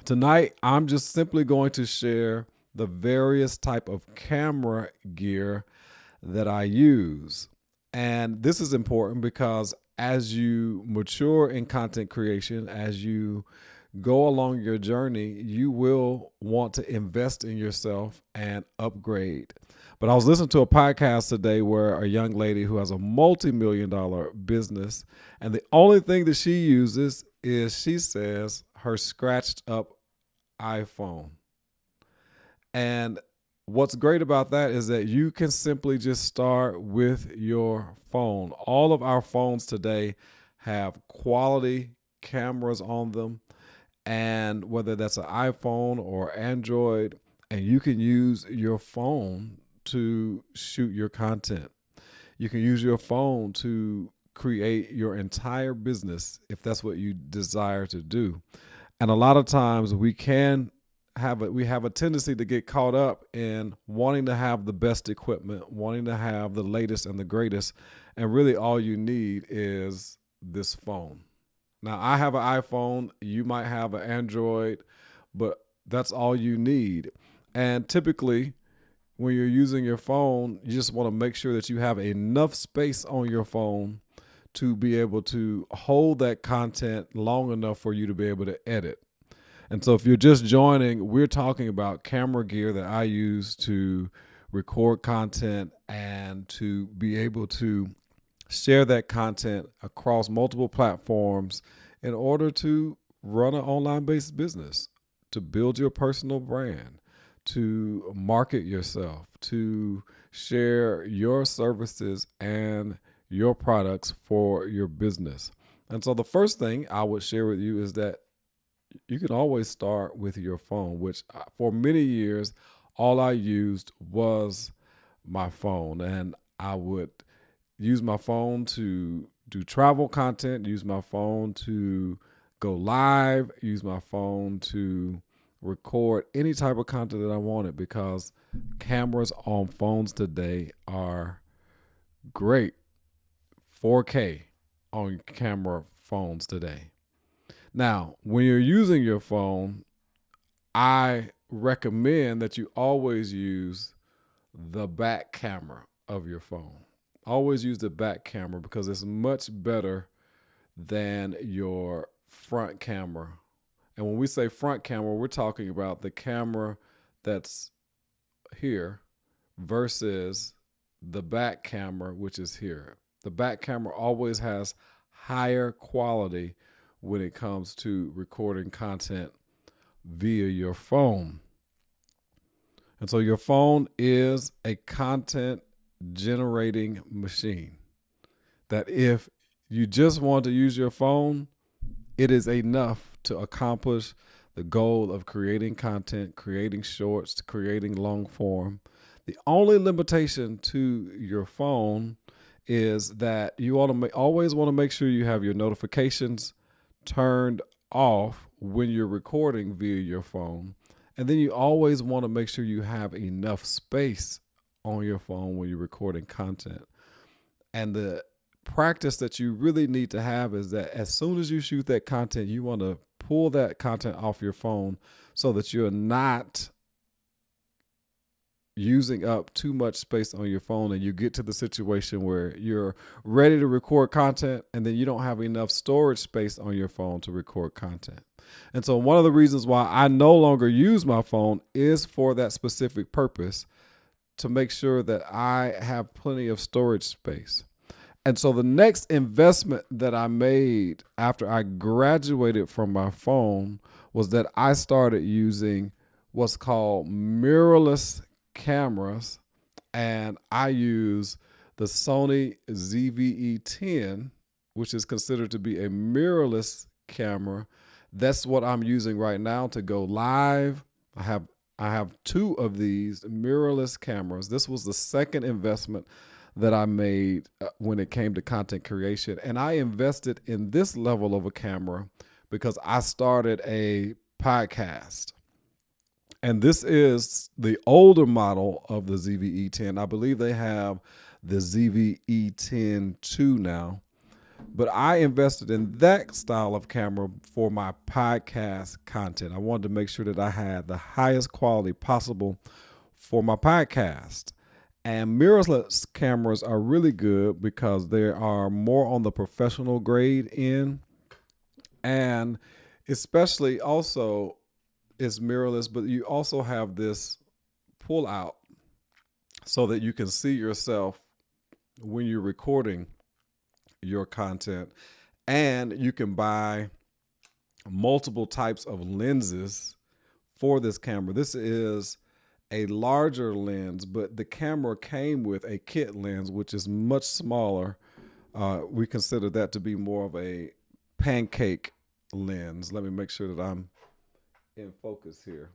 Tonight, I'm just simply going to share the various type of camera gear that I use. And this is important because as you mature in content creation, as you go along your journey, you will want to invest in yourself and upgrade. But I was listening to a podcast today where a young lady who has a multi-million dollar business, and the only thing that she uses is she says her scratched up iPhone. And what's great about that is that you can simply just start with your phone. All of our phones today have quality cameras on them, and whether that's an iPhone or Android, and you can use your phone to shoot your content. You can use your phone to create your entire business if that's what you desire to do. And a lot of times we have a tendency to get caught up in wanting to have the best equipment, wanting to have the latest and the greatest, and really all you need is this phone. Now, I have an iPhone, you might have an Android, but that's all you need. And typically, when you're using your phone, you just want to make sure that you have enough space on your phone to be able to hold that content long enough for you to be able to edit. And so if you're just joining, we're talking about camera gear that I use to record content and to be able to share that content across multiple platforms in order to run an online-based business, to build your personal brand, to market yourself, to share your services and your products for your business. And so the first thing I would share with you is that you can always start with your phone, which for many years, all I used was my phone. And I would use my phone to do travel content, use my phone to go live, use my phone to record any type of content that I wanted, because cameras on phones today are great. 4K on camera phones today. Now, when you're using your phone, I recommend that you always use the back camera of your phone. Always use the back camera because it's much better than your front camera. And when we say front camera, we're talking about the camera that's here versus the back camera, which is here. The back camera always has higher quality when it comes to recording content via your phone. And so your phone is a content generating machine that if you just want to use your phone, it is enough to accomplish the goal of creating content, creating shorts, creating long form. The only limitation to your phone is that you always want to make sure you have your notifications turned off when you're recording via your phone. And then you always want to make sure you have enough space on your phone when you're recording content. And the practice that you really need to have is that as soon as you shoot that content, you want to pull that content off your phone so that you're not using up too much space on your phone, and you get to the situation where you're ready to record content and then you don't have enough storage space on your phone to record content. And so one of the reasons why I no longer use my phone is for that specific purpose, to make sure that I have plenty of storage space. And so the next investment that I made after I graduated from my phone was that I started using what's called mirrorless cameras, and I use the Sony ZV-E10, which is considered to be a mirrorless camera. That's what I'm using right now to go live. I have two of these mirrorless cameras. This was the second investment that I made when it came to content creation, and I invested in this level of a camera because I started a podcast. And this is the older model of the ZV-E10. I believe they have the ZV-E10 2 now. But I invested in that style of camera for my podcast content. I wanted to make sure that I had the highest quality possible for my podcast. And mirrorless cameras are really good because they are more on the professional grade end. And especially also it's mirrorless, but you also have this pull out so that you can see yourself when you're recording your content. And you can buy multiple types of lenses for this camera. This is a larger lens, but the camera came with a kit lens, which is much smaller. We consider that to be more of a pancake lens. Let me make sure that I'm in focus here.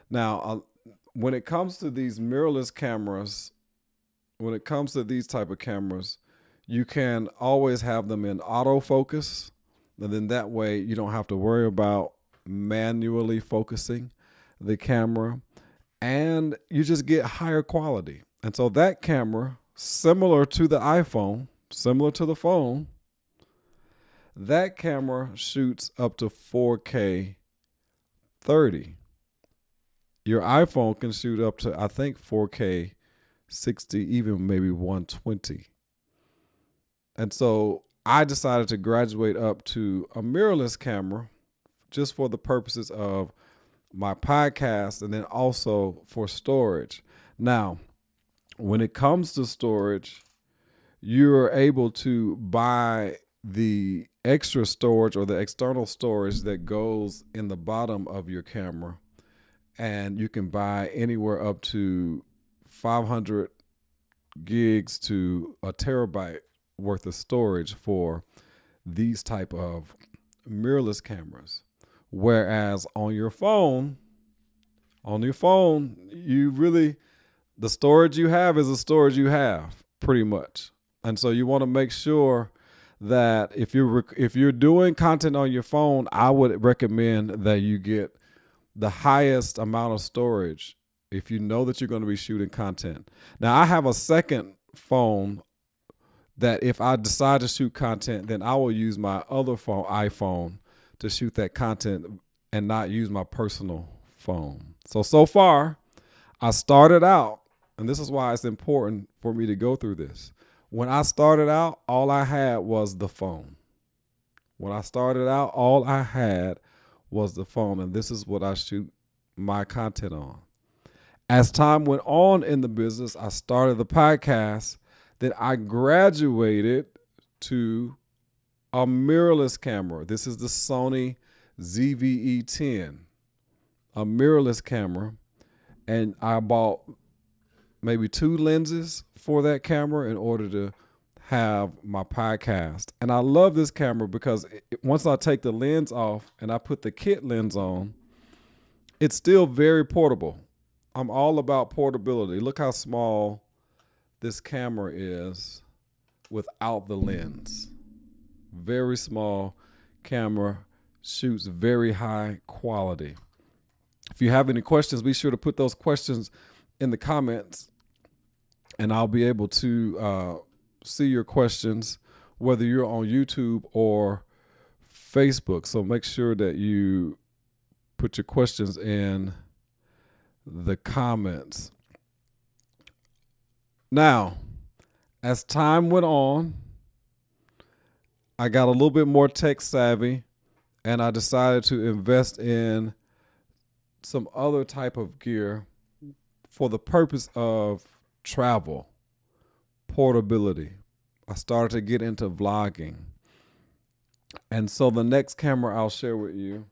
Now, when it comes to these mirrorless cameras, when it comes to these type of cameras, you can always have them in autofocus. And then that way you don't have to worry about manually focusing the camera, and you just get higher quality. And so that camera, similar to the iPhone, similar to the phone, that camera shoots up to 4K 30. Your iPhone can shoot up to, I think, 4K 60, even maybe 120. And so I decided to graduate up to a mirrorless camera just for the purposes of my podcast and then also for storage. Now, when it comes to storage, you're able to buy the extra storage or the external storage that goes in the bottom of your camera. And you can buy anywhere up to 500 gigs to a terabyte worth of storage for these type of mirrorless cameras. Whereas on your phone, you really, the storage you have is the storage you have pretty much. And so you want to make sure that if you're doing content on your phone, I would recommend that you get the highest amount of storage if you know that you're going to be shooting content. Now, I have a second phone that if I decide to shoot content, then I will use my other phone, iPhone, to shoot that content and not use my personal phone. So far, I started out, and this is why it's important for me to go through this. When I started out, all I had was the phone. When I started out, all I had was the phone, and this is what I shoot my content on. As time went on in the business, I started the podcast. Then I graduated to a mirrorless camera. This is the Sony ZV-E10, a mirrorless camera. And I bought maybe 2 lenses for that camera in order to have my podcast. And I love this camera because once I take the lens off and I put the kit lens on, it's still very portable. I'm all about portability. Look how small this camera is without the lens. Very small camera, shoots very high quality. If you have any questions, be sure to put those questions in the comments, and I'll be able to see your questions, whether you're on YouTube or Facebook. So make sure that you put your questions in the comments. Now, as time went on, I got a little bit more tech savvy, and I decided to invest in some other type of gear for the purpose of travel, portability. I started to get into vlogging. And so the next camera I'll share with you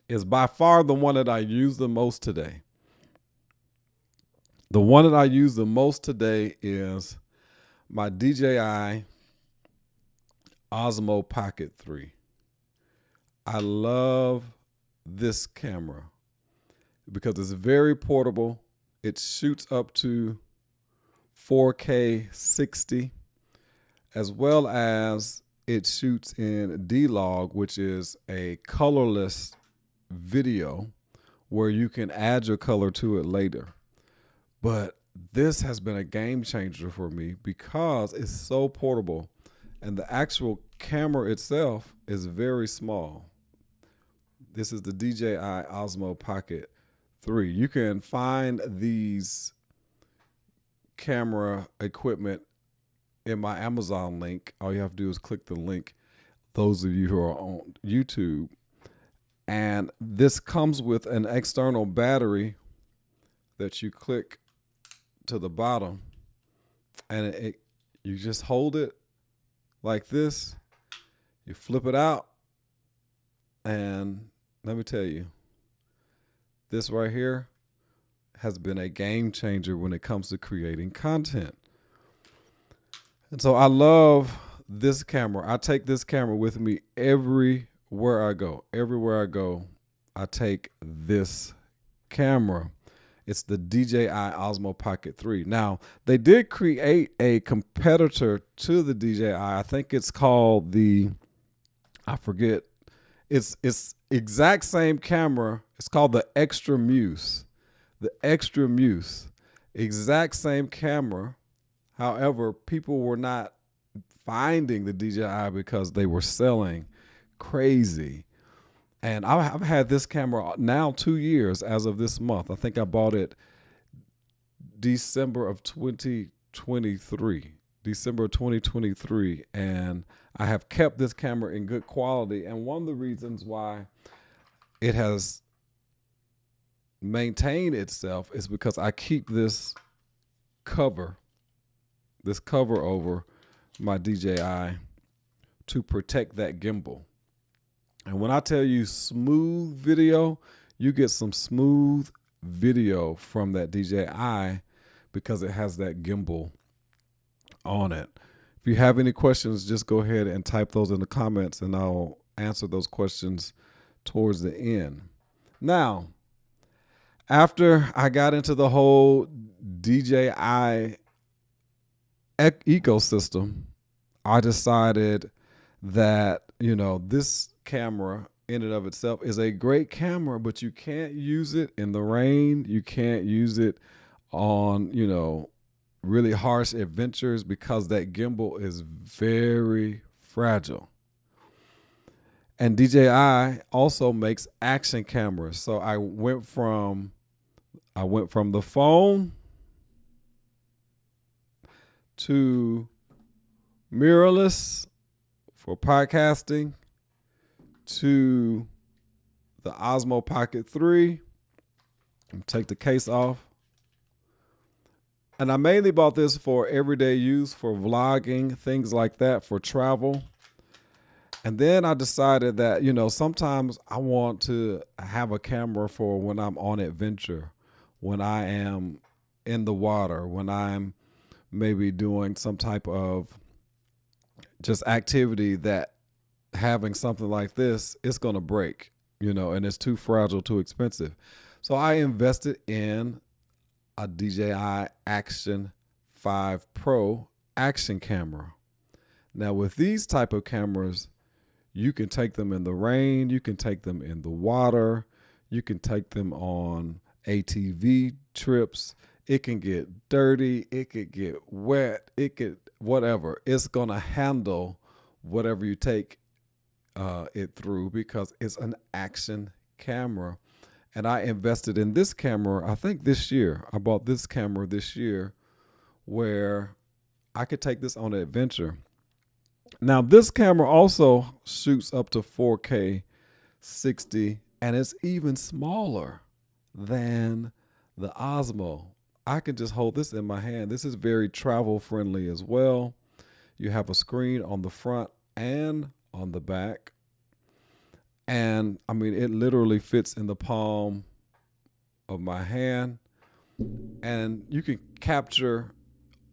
is by far the one that I use the most today. The one that I use the most today is my DJI Osmo Pocket 3. I love this camera because it's very portable. It shoots up to 4K 60, as well as it shoots in D-Log, which is a colorless video where you can add your color to it later. But this has been a game changer for me because it's so portable And the actual camera itself is very small. This is the DJI Osmo Pocket 3. You can find these camera equipment in my Amazon link. All you have to do is click the link, those of you who are on YouTube. And this comes with an external battery that you click to the bottom, and you just hold it like this. You flip it out, and let me tell you, this right here has been a game changer when it comes to creating content. And so I love this camera. I take this camera with me everywhere I go. Everywhere I go, I take this camera. It's the DJI Osmo Pocket 3. Now, they did create a competitor to the DJI. I think it's called I forget. It's exact same camera. It's called the Extra Muse. The Extra Muse. Exact same camera. However, people were not finding the DJI because they were selling crazy. And I've had this camera now 2 years as of this month. I think I bought it December of 2023. December of 2023. And I have kept this camera in good quality. And one of the reasons why it has maintained itself is because I keep this cover over my DJI to protect that gimbal. And when I tell you smooth video, you get some smooth video from that DJI because it has that gimbal on it. If you have any questions, just go ahead and type those in the comments and I'll answer those questions towards the end. Now, after I got into the whole DJI ecosystem, I decided that, this camera in and of itself is a great camera, but you can't use it in the rain. You can't use it on, really harsh adventures because that gimbal is very fragile. And DJI also makes action cameras. So I went from the phone to mirrorless for podcasting to the Osmo Pocket 3. Take the case off. And I mainly bought this for everyday use, for vlogging, things like that, for travel. And then I decided that, sometimes I want to have a camera for when I'm on adventure, when I am in the water, when I'm maybe doing some type of just activity that having something like this, it's going to break, and it's too fragile, too expensive. So I invested in a DJI Action 5 Pro action camera. Now with these type of cameras, you can take them in the rain, you can take them in the water, you can take them on ATV trips. It can get dirty, it could get wet, it could whatever. It's going to handle whatever you take it through because it's an action camera. And I invested in this camera, I think this year. I bought this camera this year where I could take this on an adventure. Now, this camera also shoots up to 4K 60, and it's even smaller than the Osmo. I can just hold this in my hand. This is very travel friendly as well. You have a screen on the front and on the back. And I mean, it literally fits in the palm of my hand. And you can capture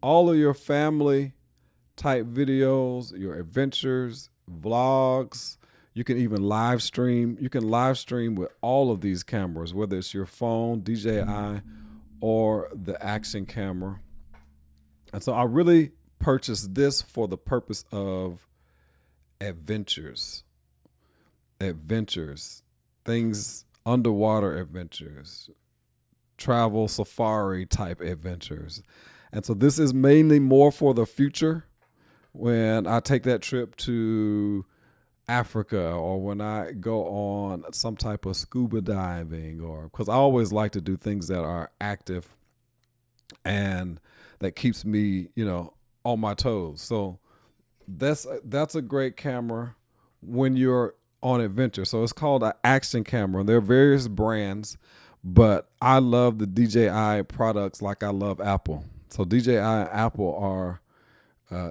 all of your family type videos, your adventures, vlogs. You can even live stream. You can live stream with all of these cameras, whether it's your phone, DJI, or the action camera. And so I really purchased this for the purpose of adventures, things, underwater adventures, travel safari type adventures. And so this is mainly more for the future. when I take that trip to Africa, or when I go on some type of scuba diving, or because I always like to do things that are active and that keeps me, on my toes. So that's a great camera when you're on adventure. So it's called an action camera. There are various brands, but I love the DJI products like I love Apple. So DJI and Apple are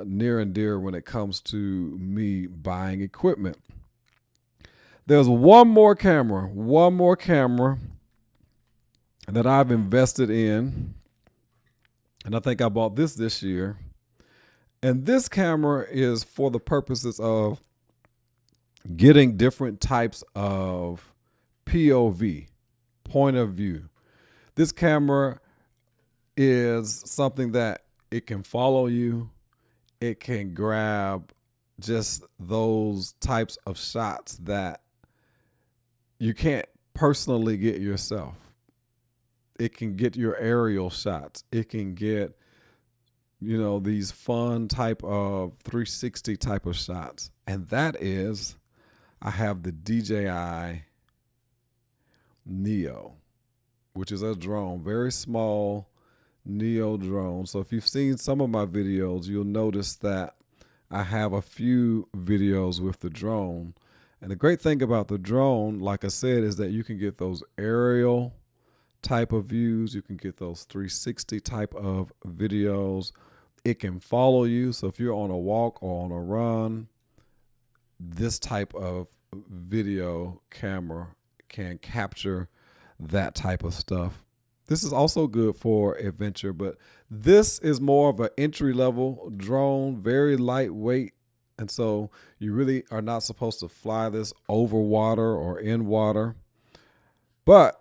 near and dear when it comes to me buying equipment. There's one more camera that I've invested in, and I think I bought this year. And this camera is for the purposes of getting different types of POV, point of view. This camera is something that it can follow you. It can grab just those types of shots that you can't personally get yourself. It can get your aerial shots. It can get, these fun type of 360 type of shots. And that is, I have the DJI Neo, which is a drone, very small Neo drone. So if you've seen some of my videos, you'll notice that I have a few videos with the drone. And the great thing about the drone, like I said, is that you can get those aerial type of views. You can get those 360 type of videos. It can follow you. So if you're on a walk or on a run, this type of video camera can capture that type of stuff. This is also good for adventure, but this is more of an entry-level drone, very lightweight. And so you really are not supposed to fly this over water or in water. But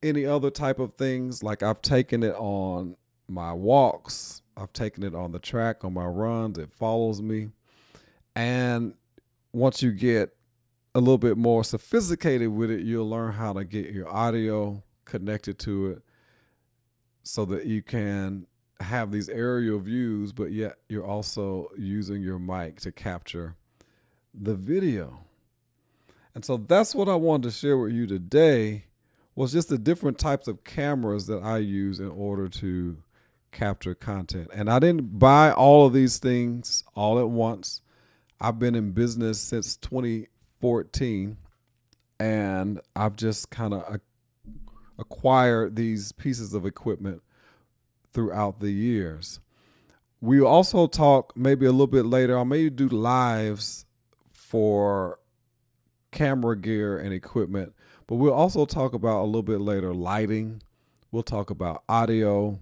any other type of things, like I've taken it on my walks, I've taken it on the track, on my runs, it follows me. And once you get a little bit more sophisticated with it, you'll learn how to get your audio connected to it so that you can have these aerial views, but yet you're also using your mic to capture the video. And so that's what I wanted to share with you today, was just the different types of cameras that I use in order to capture content. And I didn't buy all of these things all at once. I've been in business since 2014, and I've just kind of acquired these pieces of equipment throughout the years. We also talk maybe a little bit later. I may do lives for camera gear and equipment, but we'll also talk about a little bit later lighting. We'll talk about audio.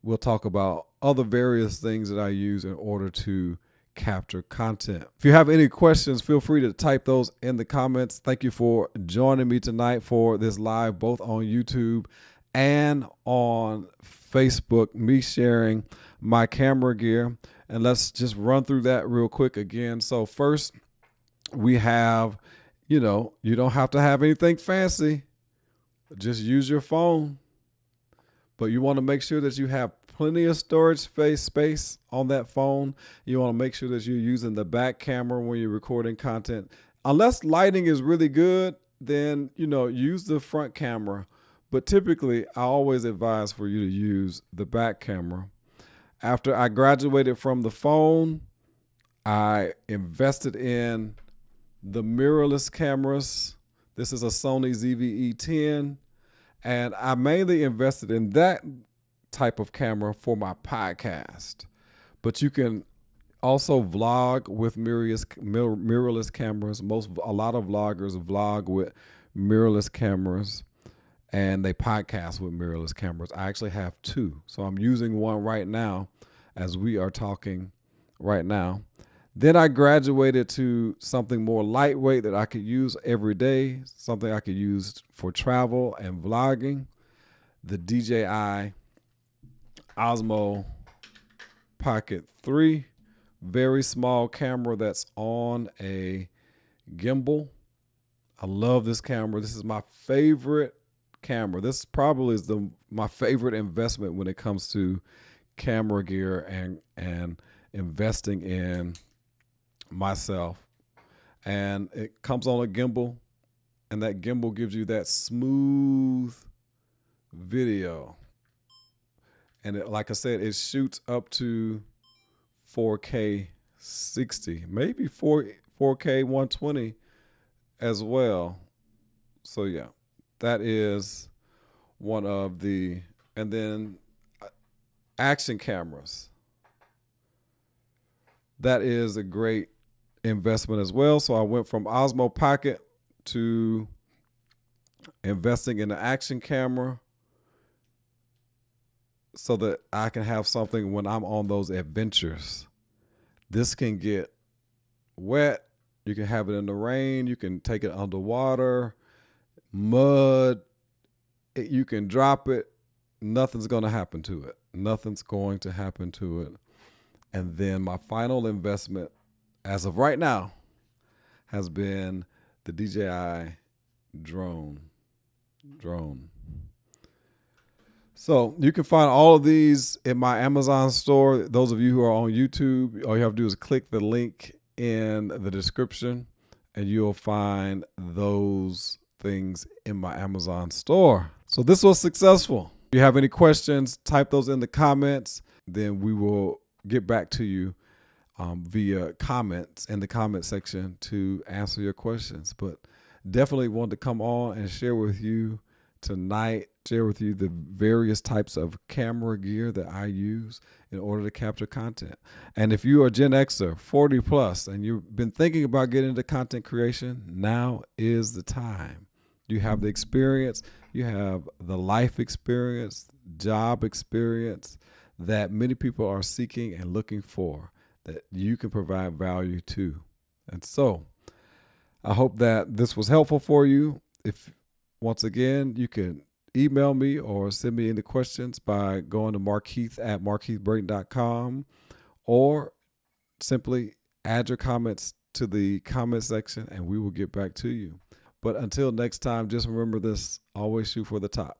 We'll talk about other various things that I use in order to capture content. If you have any questions, feel free to type those in the comments. Thank you for joining me tonight for this live, both on YouTube and on Facebook, me sharing my camera gear. And let's just run through that real quick again. So first, we have, you don't have to have anything fancy. Just use your phone. But you want to make sure that you have plenty of storage space on that phone. You want to make sure that you're using the back camera when you're recording content. Unless lighting is really good, then, use the front camera. But typically, I always advise for you to use the back camera. After I graduated from the phone, I invested in the mirrorless cameras. This is a Sony ZV-E10. And I mainly invested in that type of camera for my podcast. But you can also vlog with mirrorless cameras. A lot of vloggers vlog with mirrorless cameras, and they podcast with mirrorless cameras. I actually have two. So I'm using one right now as we are talking right now. Then I graduated to something more lightweight that I could use every day, something I could use for travel and vlogging, the DJI Osmo Pocket 3, very small camera that's on a gimbal. I love this camera. This is my favorite camera. This probably is my favorite investment when it comes to camera gear and investing in myself. And it comes on a gimbal, and that gimbal gives you that smooth video. And like I said, it shoots up to 4K 60, maybe 4K 120 as well. So yeah, that is one of the, and then action cameras. That is a great investment as well. So I went from Osmo Pocket to investing in the action camera so that I can have something when I'm on those adventures. This can get wet. You can have it in the rain. You can take it underwater, mud. You can drop it. Nothing's going to happen to it. Nothing's going to happen to it. And then my final investment, as of right now, has been the DJI drone. So you can find all of these in my Amazon store. Those of you who are on YouTube, all you have to do is click the link in the description and you'll find those things in my Amazon store. So this was successful. If you have any questions, type those in the comments. Then we will get back to you via comments in the comment section to answer your questions. But definitely want to come on and share with you tonight, share with you the various types of camera gear that I use in order to capture content. And if you are Gen Xer, 40 plus, and you've been thinking about getting into content creation, now is the time. You have the experience, you have the life experience, job experience that many people are seeking and looking for, that you can provide value to. And so I hope that this was helpful for you. If once again, you can email me or send me any questions by going to markeith@markeithbrayton.com, or simply add your comments to the comment section and we will get back to you. But until next time, just remember this: always shoot for the top,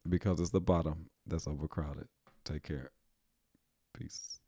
because it's the bottom that's overcrowded. Take care. Peace.